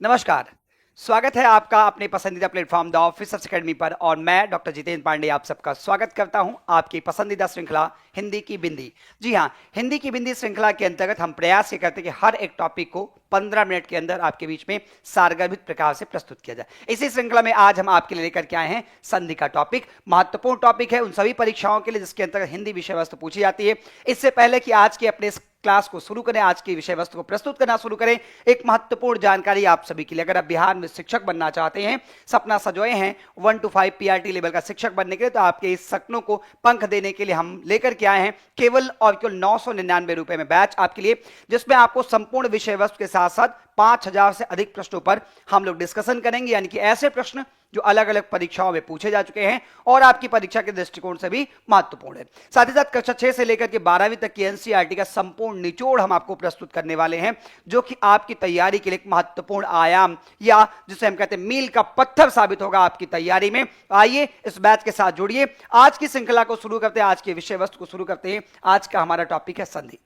नमस्कार। स्वागत है आपका अपने पसंदीदा platform the office of academy पर और मैं डॉक्टर जितेंद्र पांडे आप सबका स्वागत करता हूं आपकी पसंदीदा श्रृंखला हिंदी की बिंदी। जी हां, हिंदी की बिंदी श्रृंखला के अंतर्गत हम प्रयास ये करते हैं कि हर एक टॉपिक को 15 मिनट के अंदर आपके बीच में सारगर्भित प्रकार से प्रस्तुत किया जाए। इसी श्रृंखला में आज हम आपके लिए लेकर के आए हैं संधि का टॉपिक। महत्वपूर्ण टॉपिक है उन सभी परीक्षाओं के लिए जिसके अंतर्गत हिंदी विषय वस्तु पूछी जाती है। इससे पहले कि आज के अपने क्लास को शुरू करें, आज की विषय वस्तु को प्रस्तुत करना शुरू करें, एक महत्वपूर्ण जानकारी आप सभी के लिए। अगर आप बिहार में शिक्षक बनना चाहते हैं, सपना सजोए हैं 1 to 5 पीआरटी लेवल का शिक्षक बनने के लिए, तो आपके इस सपनों को पंख देने के लिए हम लेकर के आए हैं केवल और केवल 999 रुपए में बैच आपके लिए, जिसमें आपको संपूर्ण विषय वस्तु के साथ साथ 5000 से अधिक प्रश्नों पर हम लोग डिस्कशन करेंगे। यानी कि ऐसे प्रश्न जो अलग अलग परीक्षाओं में पूछे जा चुके हैं और आपकी परीक्षा के दृष्टिकोण से भी महत्वपूर्ण है। साथ ही साथ कक्षा 6 से लेकर के 12वीं तक की एनसीईआरटी का संपूर्ण निचोड़ हम आपको प्रस्तुत करने वाले हैं, जो कि आपकी तैयारी के लिए एक महत्वपूर्ण आयाम या जिसे हम कहते हैं मील का पत्थर साबित होगा आपकी तैयारी में। आइए इस बैच के साथ जुड़िए। आज की श्रृंखला को शुरू करते हैं, आज के विषय वस्तु को शुरू करते हैं। आज का हमारा टॉपिक है संधि।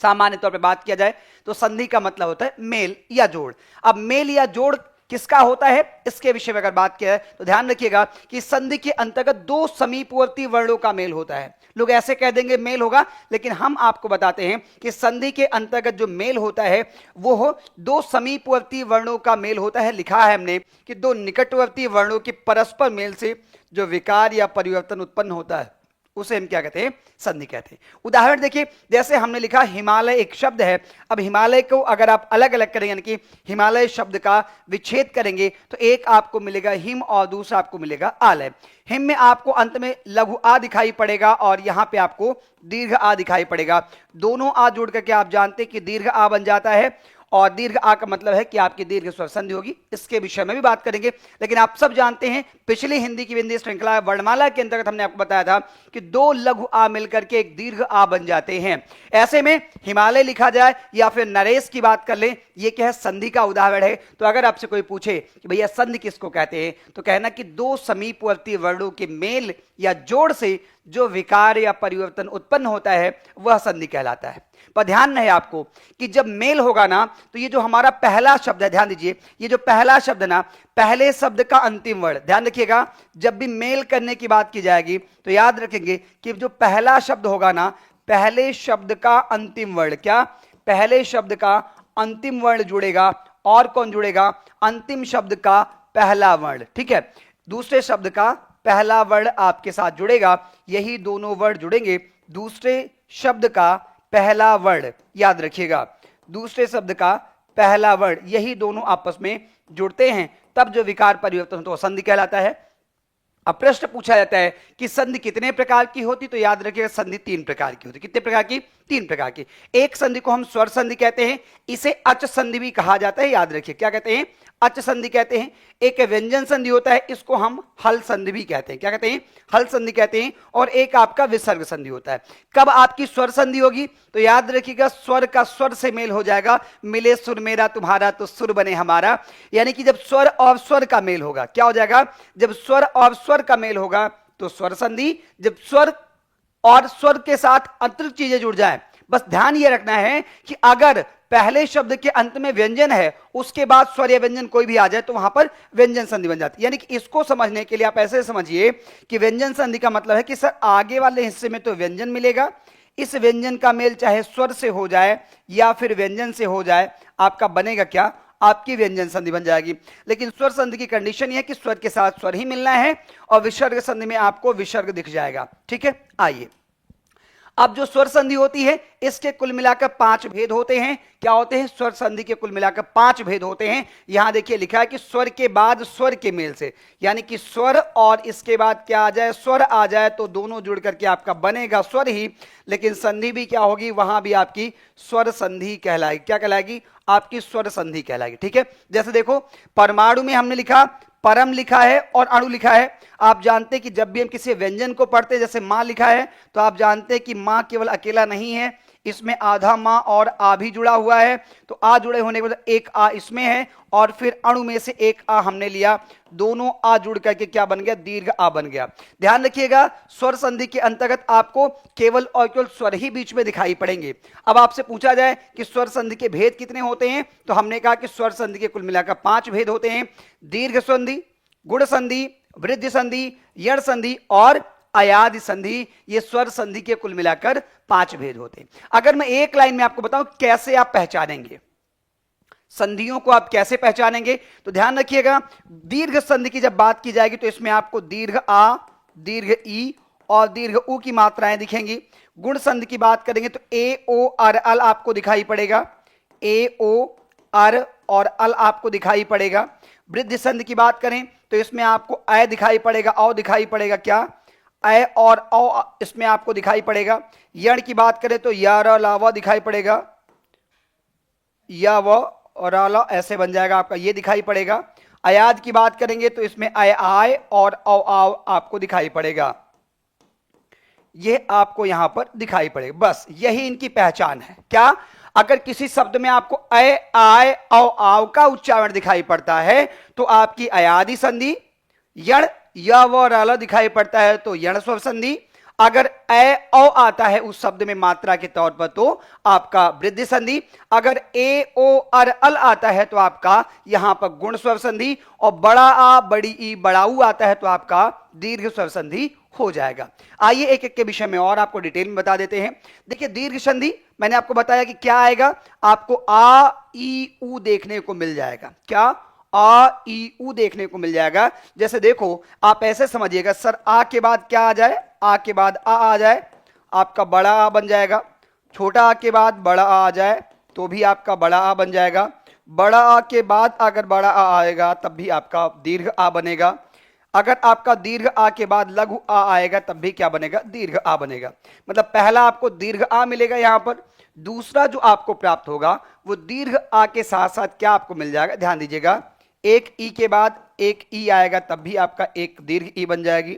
सामान्य तौर पर बात किया जाए तो संधि का मतलब होता है मेल या जोड़। अब मेल या जोड़ किसका होता है, इसके विषय में अगर बात किया है तो ध्यान रखिएगा कि संधि के अंतर्गत दो समीपवर्ती वर्णों का मेल होता है। लोग ऐसे कह देंगे मेल होगा, लेकिन हम आपको बताते हैं कि संधि के अंतर्गत जो मेल होता है वो दो समीपवर्ती वर्णों का मेल होता है। लिखा है हमने कि दो निकटवर्ती वर्णों के परस्पर मेल से जो विकार या परिवर्तन उत्पन्न होता है उसे हम क्या कहते हैं, संधि कहते हैं। उदाहरण देखिए, जैसे हमने लिखा हिमालय एक शब्द है। अब हिमालय को अगर आप अलग अलग करेंगे, यानी कि हिमालय शब्द का विच्छेद करेंगे तो एक आपको मिलेगा हिम और दूसरा आपको मिलेगा आलय। हिम में आपको अंत में लघु आ दिखाई पड़ेगा और यहां पे आपको दीर्घ आ दिखाई पड़ेगा। दोनों आ जोड़ करके आप जानते हैं कि दीर्घ आ बन जाता है और दीर्घ आ का मतलब है कि आपकी दीर्घ स्वर संधि होगी। इसके विषय में भी बात करेंगे, लेकिन आप सब जानते हैं पिछली हिंदी की बिंदी श्रृंखला वर्णमाला के अंतर्गत हमने आपको बताया था कि दो लघु आ मिलकर के एक दीर्घ आ बन जाते हैं। ऐसे में हिमालय लिखा जाए या फिर नरेश की बात कर लें, यह क्या है, संधि का उदाहरण है। तो अगर आपसे कोई पूछे कि भैया संधि किसको कहते हैं, तो कहना कि दो समीपवर्ती वर्णों के मेल या जोड़ से जो विकार या परिवर्तन उत्पन्न होता है वह संधि कहलाता है। पर ध्यान रहे आपको कि जब मेल होगा ना, तो ये जो हमारा पहला शब्द है, ध्यान दीजिए, ये जो पहला शब्द ना, पहले शब्द का अंतिम वर्ण, ध्यान रखिएगा, जब भी मेल करने की बात की जाएगी तो याद रखेंगे कि जो पहला शब्द होगा ना, पहले शब्द का अंतिम वर्ण, क्या पहले शब्द का अंतिम वर्ण जुड़ेगा और कौन जुड़ेगा, अंतिम शब्द का पहला वर्ण। ठीक है, दूसरे शब्द का पहला वर्ण आपके साथ जुड़ेगा, यही दोनों वर्ण जुड़ेंगे, दूसरे शब्द का पहला वर्ण, याद रखिएगा, दूसरे शब्द का पहला वर्ण, यही दोनों आपस में जुड़ते हैं, तब जो विकार परिवर्तन होता है संधि कहलाता है। अब प्रश्न पूछा जाता है कि संधि कितने प्रकार की होती, तो याद रखिएगा संधि 3 प्रकार की होती। कितने प्रकार की, 3 प्रकार की। एक संधि को हम स्वर संधि कहते हैं, इसे अच संधि भी कहा जाता है। याद रखिए क्या कहते हैं, अच संधि कहते हैं। एक व्यंजन संधि होता है, इसको हम हल संधि भी कहते हैं। क्या कहते हैं, हल संधि कहते हैं। और एक आपका विसर्ग संधि होता है। कब आपकी स्वर संधि होगी, तो याद रखिएगा स्वर का स्वर से मेल हो जाएगा, मिले सुर मेरा तुम्हारा तो सुर बने हमारा। यानी कि जब स्वर और स्वर का मेल होगा, क्या हो जाएगा, जब स्वर और स्वर का मेल होगा तो स्वर संधि। जब स्वर और स्वर के साथ अतिरिक्त चीजें जुड़ जाए, बस ध्यान यह रखना है कि अगर पहले शब्द के अंत में व्यंजन है, उसके बाद स्वर या व्यंजन कोई भी आ जाए तो वहां पर व्यंजन संधि बन जाती है। यानी कि इसको समझने के लिए आप ऐसे समझिए कि व्यंजन संधि का मतलब है कि सर आगे वाले हिस्से में तो व्यंजन मिलेगा, इस व्यंजन का मेल चाहे स्वर से हो जाए या फिर व्यंजन से हो जाए, आपका बनेगा क्या, आपकी व्यंजन संधि बन जाएगी। लेकिन स्वर संधि की कंडीशन यह है कि स्वर के साथ स्वर ही मिलना है और विसर्ग संधि में आपको विसर्ग दिख जाएगा। ठीक है, आइए अब जो स्वर संधि होती है इसके कुल मिलाकर 5 भेद होते हैं। क्या होते हैं, स्वर संधि के कुल मिलाकर 5 भेद होते हैं। यहां देखिए लिखा है कि स्वर के बाद स्वर के मेल से, यानी कि स्वर और इसके बाद क्या आ जाए, स्वर आ जाए, तो दोनों जुड़ करके आपका बनेगा स्वर ही। लेकिन संधि भी क्या होगी, वहां भी आपकी स्वर संधि कहलाएगी। क्या कहलाएगी, आपकी स्वर संधि कहलाएगी। ठीक है, जैसे देखो परमाणु में हमने लिखा परम लिखा है और अणु लिखा है। आप जानते हैं कि जब भी हम किसी व्यंजन को पढ़ते हैं, जैसे मां लिखा है, तो आप जानते हैं कि मां केवल अकेला नहीं है, इसमें आधा माँ और आ भी जुड़ा हुआ है, तो आ जुड़े होने के बाद एक आ इसमें है और फिर अणु में से एक आ हमने लिया, दोनों आ जुड़ करके क्या बन गया, दीर्घ आ बन गया। ध्यान रखिएगा स्वर संधि के अंतर्गत आपको केवल और केवल स्वर ही बीच में दिखाई पड़ेंगे। अब आपसे पूछा जाए कि स्वर संधि के भेद कितने होते हैं, तो हमने कहा कि स्वर संधि के कुल मिलाकर 5 भेद होते हैं। दीर्घ संधि, गुण संधि, वृद्धि संधि, यण संधि और अयादि संधि, ये स्वर संधि के कुल मिलाकर 5 भेद होते हैं। अगर मैं एक लाइन में आपको बताऊं कैसे आप पहचानेंगे संधियों को, आप कैसे पहचानेंगे, तो ध्यान रखिएगा दीर्घ संधि की जब बात की जाएगी तो इसमें आपको दीर्घ आ, दीर्घ ई और दीर्घ उ की मात्राएं दिखेंगी। गुण संधि की बात करेंगे तो ए ओ अर अल आपको दिखाई पड़ेगा, ए ओ अर और अल आपको दिखाई पड़ेगा। वृद्धि संधि की बात करें तो इसमें आपको अ दिखाई पड़ेगा, औ दिखाई पड़ेगा, क्या अ और औ इसमें आपको दिखाई पड़ेगा। यण की बात करें तो या र ला व दिखाई पड़ेगा, या व और ला ऐसे बन जाएगा आपका, ये दिखाई पड़ेगा। अयाद की बात करेंगे तो इसमें अय आय और औ आव आपको दिखाई पड़ेगा, ये आपको यहां पर दिखाई पड़ेगा। बस यही इनकी पहचान है। क्या, अगर किसी शब्द में आपको अय आय औ आव का उच्चारण दिखाई पड़ता है तो आपकी अयादि संधि, यण य व र दिखाई पड़ता है तो यण स्वर संधि, अगर ए औ आता है उस शब्द में मात्रा के तौर पर तो आपका वृद्धि संधि, अगर ए ओ अर अल आता है तो आपका यहां पर गुण स्वर संधि, और बड़ा आ बड़ी ई बड़ा ऊ आता है तो आपका दीर्घ स्वर संधि हो जाएगा। आइए एक एक के विषय में और आपको डिटेल में बता देते हैं। देखिए दीर्घ संधि मैंने आपको बताया कि क्या आएगा, आपको आ ई ऊ देखने को मिल जाएगा। क्या, आ ई ऊ देखने को मिल जाएगा। जैसे देखो आप ऐसे समझिएगा सर, आ के बाद क्या आ जाए, आ के बाद आ जाए आपका बड़ा आ बन जाएगा, छोटा आ के बाद बड़ा आ जाए तो भी आपका बड़ा आ बन जाएगा, बड़ा आ के बाद अगर बड़ा आ आएगा तब भी आपका दीर्घ आ बनेगा, अगर आपका दीर्घ आ के बाद लघु आ आएगा तब भी क्या बनेगा, दीर्घ आ बनेगा। मतलब पहला आपको दीर्घ आ मिलेगा यहां पर, दूसरा जो आपको प्राप्त होगा वो दीर्घ आ के साथ साथ क्या आपको मिल जाएगा, ध्यान दीजिएगा, एक ई के बाद एक ई आएगा तब भी आपका एक दीर्घ ई बन जाएगी,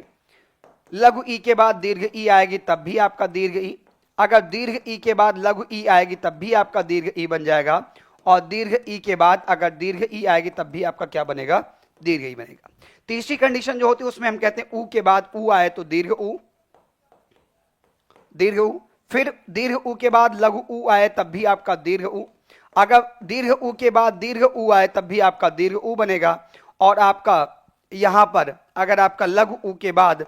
लघु ई के बाद दीर्घ ई आएगी तब भी आपका दीर्घ ई, अगर दीर्घ ई के बाद लघु ई आएगी तब भी आपका दीर्घ ई बन जाएगा, और दीर्घ ई के बाद अगर दीर्घ ई आएगी तब भी आपका क्या बनेगा, दीर्घ ई बनेगा। तीसरी कंडीशन जो होती है उसमें हम कहते हैं ऊ के बाद ऊ आए तो दीर्घ ऊ, दीर्घ ऊ, फिर दीर्घ ऊ के बाद लघु ऊ आए तब भी आपका दीर्घ ऊ, अगर दीर्घ ऊ के बाद दीर्घ ऊ आए तब भी आपका दीर्घ ऊ बनेगा, और आपका यहां पर अगर आपका लघु ऊ के बाद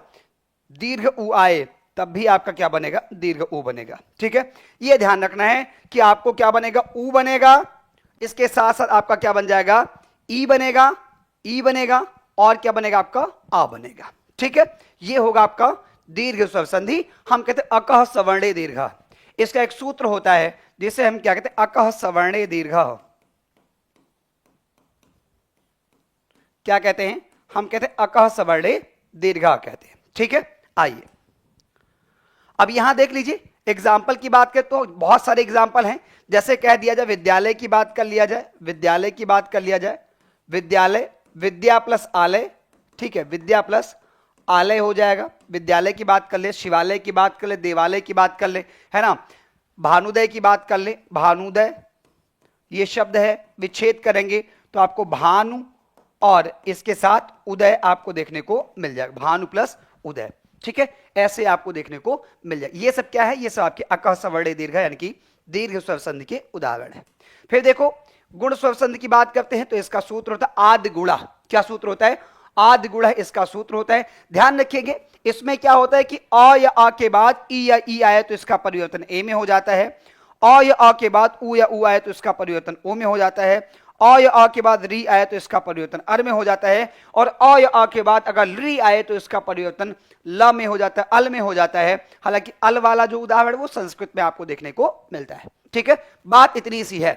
दीर्घ ऊ आए तब भी आपका क्या बनेगा, दीर्घ ऊ बनेगा। ठीक है, यह ध्यान रखना है कि आपको क्या बनेगा, ऊ बनेगा, इसके साथ साथ आपका क्या बन जाएगा, ई बनेगा, ई बनेगा, और क्या बनेगा आपका, आ बनेगा। ठीक है, यह होगा आपका दीर्घ स्वर संधि। हम कहते हैं अकह सवर्णे दीर्घ, इसका एक सूत्र होता है जिसे हम क्या कहते हैं, अकह सवर्णे दीर्घ। क्या कहते हैं, हम कहते हैं अकह सवर्णे दीर्घ कहते हैं। ठीक है, आइए अब यहां देख लीजिए एग्जाम्पल की बात करें तो बहुत सारे एग्जाम्पल हैं। जैसे कह दिया जाए विद्यालय की बात कर लिया जाए, विद्यालय की बात कर लिया जाए, विद्यालय विद्या प्लस आलय, ठीक है, विद्या प्लस आलय हो जाएगा। विद्यालय की बात कर ले, शिवालय की बात कर ले, देवालय की बात कर ले, है ना, भानुदय की बात कर ले, भानुदय ये शब्द है, विच्छेद करेंगे तो आपको भानु और इसके साथ उदय आपको देखने को मिल जाएगा, भानु प्लस उदय। ठीक है, ऐसे आपको देखने को मिल जाएगा। ये सब क्या है, ये सब आपके अकह सवर्णे दीर्घ यानी कि दीर्घ स्वर संधि के उदाहरण है। फिर देखो गुण स्वर संधि की बात करते हैं तो इसका सूत्र होता है आदि गुणा। क्या सूत्र होता है, आदि गुणा इसका सूत्र होता है। ध्यान रखिएगा इसमें क्या होता है कि अ या आ के बाद ई या ई आए तो इसका परिवर्तन ए में हो जाता है, अ या आ के बाद उ या उ आए तो इसका परिवर्तन ओ में हो जाता है, अ या आ के बाद री आए तो इसका परिवर्तन अर में हो जाता है, और अ या आ के बाद अगर री आए तो इसका परिवर्तन ल में हो जाता है, अल में हो जाता है। हालांकि अल वाला जो उदाहरण वो संस्कृत में आपको देखने को मिलता है। ठीक है, बात इतनी सी है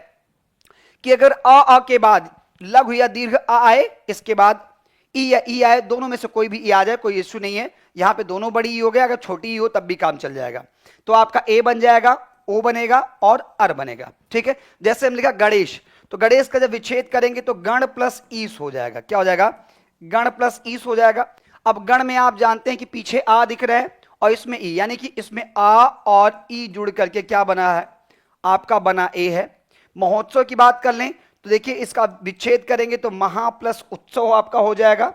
कि अगर आ के बाद लघु या दीर्घ आ आए, इसके बाद ई या ई आए, दोनों में से कोई भी ई आ जाए कोई इश्यू नहीं है। यहां पे दोनों बड़ी ई हो गया, अगर छोटी ई हो तब भी काम चल जाएगा। तो आपका ए बन जाएगा, ओ बनेगा और अर बनेगा। ठीक है, जैसे हम लिखा गणेश, तो गणेश का जब विच्छेद करेंगे तो गण प्लस ईस हो जाएगा। क्या हो जाएगा, गण प्लस ईस हो जाएगा। अब गण में आप जानते हैं कि पीछे आ दिख रहा है और इसमें ई, यानी कि इसमें आ और ई जुड़ करके क्या बना है, आपका बना ए है। महोत्सव की बात कर लें तो देखिए इसका विच्छेद करेंगे तो महा प्लस उत्सव आपका हो जाएगा।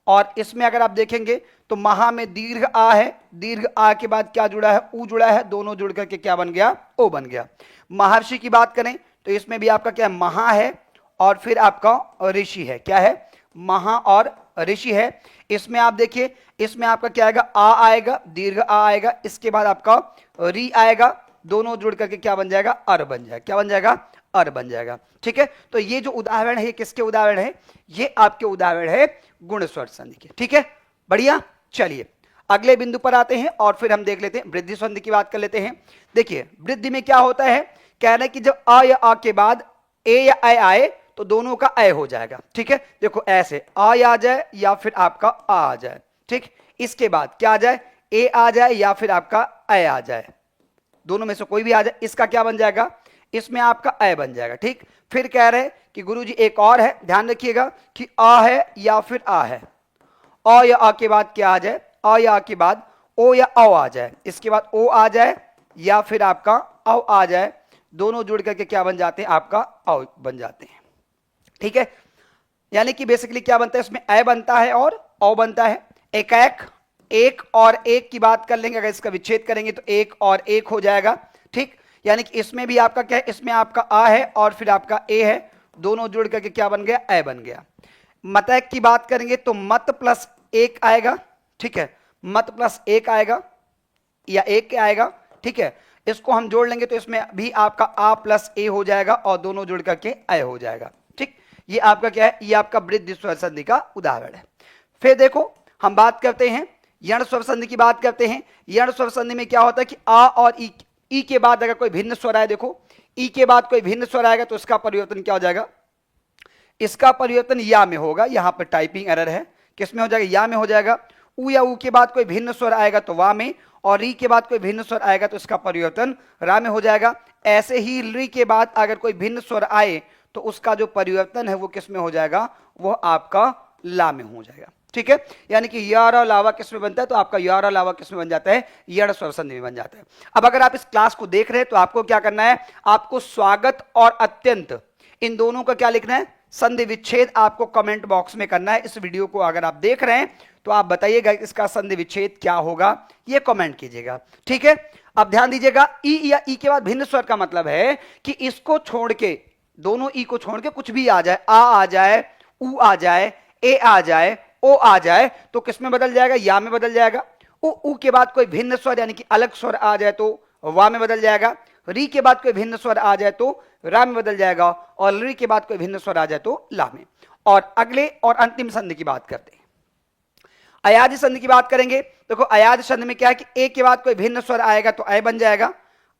और इसमें अगर आप देखेंगे तो महा में दीर्घ आ है, दीर्घ आ के बाद क्या जुड़ा है, ऊ जुड़ा है, दोनों जुड़ करके क्या बन गया, ओ बन गया। महर्षि की बात करें तो इसमें भी आपका क्या है, महा है और फिर आपका ऋषि है, क्या है, महा और ऋषि है। इसमें आप देखिए इसमें आपका क्या आएगा, आ आएगा, दीर्घ आ आएगा, इसके बाद आपका री आएगा, दोनों जुड़ करके क्या बन जाएगा, अर बन जाएगा, क्या बन जाएगा, अर बन जाएगा। ठीक है, तो ये जो उदाहरण है ये किसके उदाहरण है, ये आपके उदाहरण है गुण स्वर संधि के। ठीक है, बढ़िया। चलिए अगले बिंदु पर आते हैं और फिर हम देख लेते हैं वृद्धि संधि की बात कर लेते हैं। देखिए वृद्धि में क्या होता है, कह रहे हैं कि जब आ या आ के बाद ए या ऐ आए तो दोनों का ऐ हो जाएगा। ठीक है, देखो ऐसे आ आ जाए या फिर आपका आ जाए। ठीक, इसके बाद क्या आ जाए, ए आ जाए या फिर आपका ऐ आ जाए, दोनों में से कोई भी आ जाए, इसका क्या बन जाएगा, इसमें आपका ऐ बन जाएगा। ठीक, फिर कह रहे हैं कि गुरुजी एक और है, ध्यान रखिएगा कि आ है या फिर आ है, अ या आ के बाद क्या आ जाए, अ या आ के बाद ओ या औ आ जाए, इसके बाद ओ आ जाए या फिर आपका औ आ जाए, दोनों जुड़ करके क्या बन जाते हैं, आपका औ बन जाते हैं। ठीक है, यानी कि बेसिकली क्या बनता है, इसमें ऐ बनता है और औ बनता है। एक एक, एक और एक की बात कर लेंगे, अगर इसका विच्छेद करेंगे तो एक और एक हो जाएगा। ठीक, यानी कि इसमें भी आपका क्या है, इसमें आपका आ है और फिर आपका ए है, दोनों जुड़ करके क्या बन गया, ऐ बन गया। मतैक की बात करेंगे तो मत प्लस एक आएगा। ठीक है, मत प्लस एक आएगा या एक आएगा। ठीक है, इसको हम जोड़ लेंगे तो इसमें भी आपका आ प्लस ए हो जाएगा और दोनों जुड़ करके ऐ हो जाएगा। ठीक, ये आपका क्या है, ये आपका वृद्धि स्वर संधि का उदाहरण है। फिर देखो हम बात करते हैं यण स्वर संधि की बात करते हैं। यण स्वर संधि में क्या होता है कि आ और ई के बाद अगर कोई भिन्न स्वर आए, देखो ई के बाद कोई भिन्न स्वर आएगा तो इसका परिवर्तन क्या हो जाएगा, इसका परिवर्तन या में होगा। यहां पर टाइपिंग एरर है, किस में हो जाएगा, या में हो जाएगा। उ या ऊ के बाद कोई भिन्न स्वर आएगा तो वा में, और री के बाद कोई भिन्न स्वर आएगा तो इसका परिवर्तन रा में हो जाएगा। ऐसे ही री के बाद अगर कोई भिन्न स्वर आए तो उसका जो परिवर्तन है वो किस में हो जाएगा, वो आपका ला में हो जाएगा। ठीक है, यानी कि यार और लावा किस में बनता है, तो आपका यार और लावा किस में बन जाता है, यण स्वर संधि में बन जाता है। अब अगर आप इस क्लास को देख रहे हैं तो आपको क्या करना है, आपको स्वागत और अत्यंत इन दोनों का क्या लिखना है, संधि विच्छेद आपको कमेंट बॉक्स में करना है। इस वीडियो को अगर आप देख रहे हैं तो आप बताइएगा इसका संधि विच्छेद क्या होगा, ये कमेंट कीजिएगा। ठीक है, अब ध्यान दीजिएगा ई या ई के बाद भिन्न स्वर का मतलब है कि इसको छोड़ के, दोनों ई को छोड़ के कुछ भी आ जाए, आ जाए, ऊ आ जाए, ए आ जाए, ओ आ जाए तो किस में बदल जाएगा, या में बदल जाएगा। ऊ के बाद कोई भिन्न स्वर यानी कि अलग स्वर आ जाए तो वा में बदल जाएगा। री के बाद कोई भिन्न स्वर आ जाए तो रा में बदल जाएगा, और री के बाद कोई भिन्न स्वर आ जाए तो ला में। और अगले और अंतिम संधि की बात करते हैं, अयाज संधि की बात करेंगे। देखो अयाज संधि में क्या है कि ए के बाद कोई भिन्न स्वर आएगा तो ऐ बन जाएगा,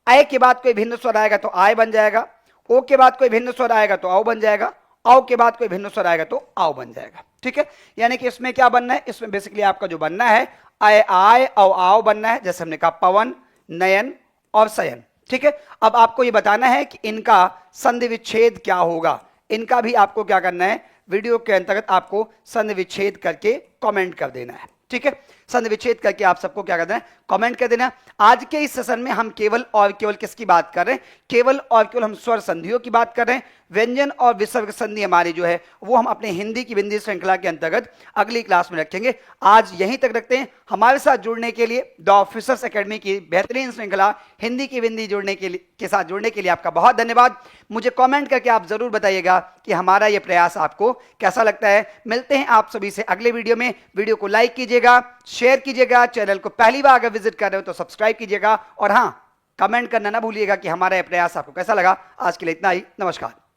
ऐ के बाद कोई भिन्न स्वर आएगा तो आय बन जाएगा, ओ के बाद कोई भिन्न स्वर आएगा तो औ बन जाएगा, औ के बाद कोई भिन्न स्वर आएगा तो आओ बन जाएगा। ठीक है, यानी कि इसमें क्या बनना है, इसमें बेसिकली आपका जो बनना है आय आय औ आओ बनना है, जैसे हमने कहा पवन, नयन और शयन। ठीक है, अब आपको ये बताना है कि इनका संधि विच्छेद क्या होगा, इनका भी आपको क्या करना है, वीडियो के अंतर्गत आपको संधि विच्छेद करके कमेंट कर देना है। ठीक है, संधि विच्छेद करके आप सबको क्या करना है, कमेंट कर देना। आज के इस सेशन में हम केवल और केवल किसकी बात कर रहे हैं, केवल और केवल हम स्वर संधियों की बात कर रहे हैं। व्यंजन और विसर्ग संधि हमारी जो है वो हम अपने हिंदी की बिंदी श्रृंखला के अंतर्गत अगली क्लास में रखेंगे। आज यहीं तक रखते हैं। हमारे साथ जुड़ने के लिए, द ऑफिसर्स एकेडमी की बेहतरीन श्रृंखला हिंदी की बिंदी के साथ जुड़ने के लिए आपका बहुत धन्यवाद। मुझे कमेंट करके आप जरूर बताइएगा कि हमारा ये प्रयास आपको कैसा लगता है। मिलते हैं आप सभी से अगले वीडियो में। वीडियो को लाइक कीजिएगा, शेयर कीजिएगा, चैनल को पहली बार अगर विजिट कर रहे हो तो सब्सक्राइब कीजिएगा, और हाँ, कमेंट करना ना भूलिएगा कि हमारा यह प्रयास आपको कैसा लगा। आज के लिए इतना ही, नमस्कार।